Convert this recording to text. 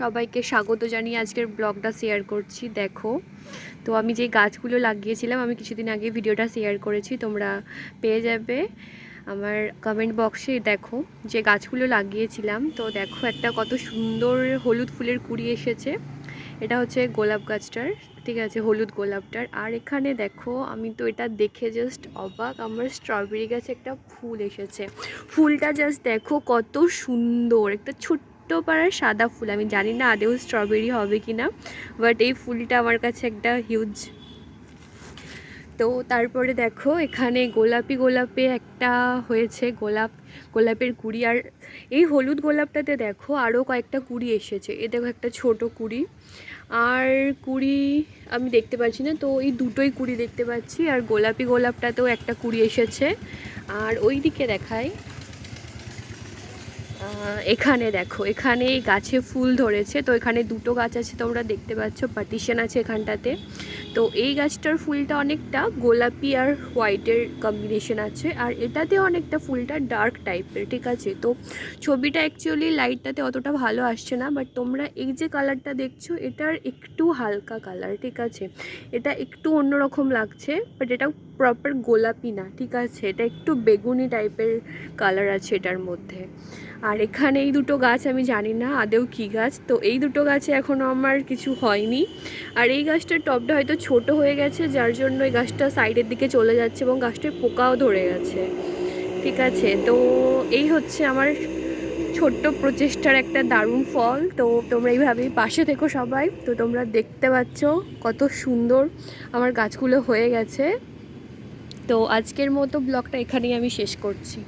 সবাইকে স্বাগত জানিয়ে আজকের ব্লগটা শেয়ার করছি। দেখো, তো আমি যে গাছগুলো লাগিয়েছিলাম আমি কিছুদিন আগে ভিডিওটা শেয়ার করেছি, তোমরা পেয়ে যাবে আমার কমেন্ট বক্সে। দেখো যে গাছগুলো লাগিয়েছিলাম, তো দেখো একটা কত সুন্দর হলুদ ফুলের কুঁড়ি এসেছে। এটা হচ্ছে গোলাপ গাছটার, ঠিক আছে, হলুদ গোলাপটার। আর এখানে দেখো, আমি তো এটা দেখে জাস্ট অবাক, আমার স্ট্রবেরি গাছে একটা ফুল এসেছে। ফুলটা জাস্ট দেখো কত সুন্দর, একটা ছোট্ট পাড়ার সাদা ফুল। আমি জানি না আদেও স্ট্রবেরি হবে কি না, বাট এই ফুলটা আমার কাছে একটা হিউজ। তো তারপরে দেখো এখানে গোলাপে একটা হয়েছে গোলাপের কুঁড়ি। আর এই হলুদ গোলাপটাতে দেখো আরও কয়েকটা কুঁড়ি এসেছে। এ দেখো একটা ছোট কুঁড়ি, আর কুঁড়ি আমি দেখতে পাচ্ছি না, তো এই দুটোই কুঁড়ি দেখতে পাচ্ছি। আর গোলাপটাতেও একটা কুঁড়ি এসেছে। আর ওই দিকে দেখায়, এখানে দেখো, এখানে গাছে ফুল ধরেছে। তো এখানে দুটো গাছ আছে, তোমরা দেখতে পাচ্ছ, পার্টিশন আছে এখানটাতে। তো এই গাছটার ফুলটা অনেকটা গোলাপি আর হোয়াইটের কম্বিনেশন আছে, আর এটাতে অনেকটা ফুলটা ডার্ক টাইপের, ঠিক আছে। তো ছবিটা অ্যাকচুয়ালি লাইটটাতে অতটা ভালো আসছে না, বাট তোমরা এই যে কালারটা দেখছো এটার একটু হালকা কালার, ঠিক আছে। এটা একটু অন্যরকম লাগছে, বাট এটা প্রপার গোলাপি না, ঠিক আছে। এটা একটু বেগুনি টাইপের কালার আছে এটার মধ্যে। আর এখানে এই দুটো গাছ আমি জানি না আদেও কী গাছ, তো এই দুটো গাছে এখনও আমার কিছু হয়নি। আর এই গাছটার টবটা হয়তো ছোট হয়ে গেছে, যার জন্য এই গাছটা সাইডের দিকে চলে যাচ্ছে এবং গাছটায় পোকাও ধরে গেছে, ঠিক আছে। তো এই হচ্ছে আমার ছোট্ট প্রচেষ্টার একটা দারুণ ফল। তো তোমরা এইভাবেই পাশে থেকো সবাই। তো তোমরা দেখতে পাচ্ছ কত সুন্দর আমার গাছগুলো হয়ে গেছে। তো আজকের মতো ব্লগটা এখানেই আমি শেষ করছি।